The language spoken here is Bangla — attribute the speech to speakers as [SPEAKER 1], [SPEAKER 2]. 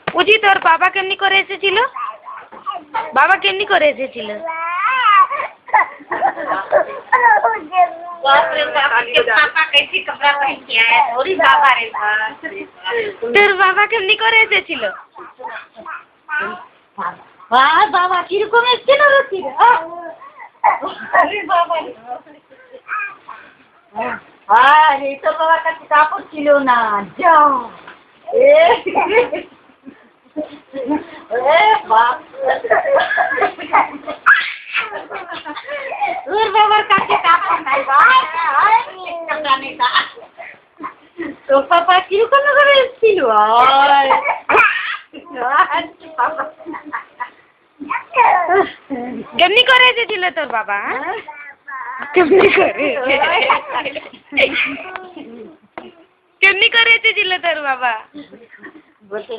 [SPEAKER 1] বুঝি তোর বাবা কেমনি করে এসেছিল? বাবা কেমনি করে এসেছিল? তোর বাবা কেমনি করে এসেছিল? বাবা কিরকম এসেছিল তোর বাবার কাছে কাপড় ছিল না। যা তোর বাবার কাছে কাপড় নাই ভাই, তোর বাবা কিরকম করে এসেছিল? কেমনি করে এসেছিল তোর বাবা? কেমনি করে কেমনি করে এসেছিল তোর বাবা? বলতে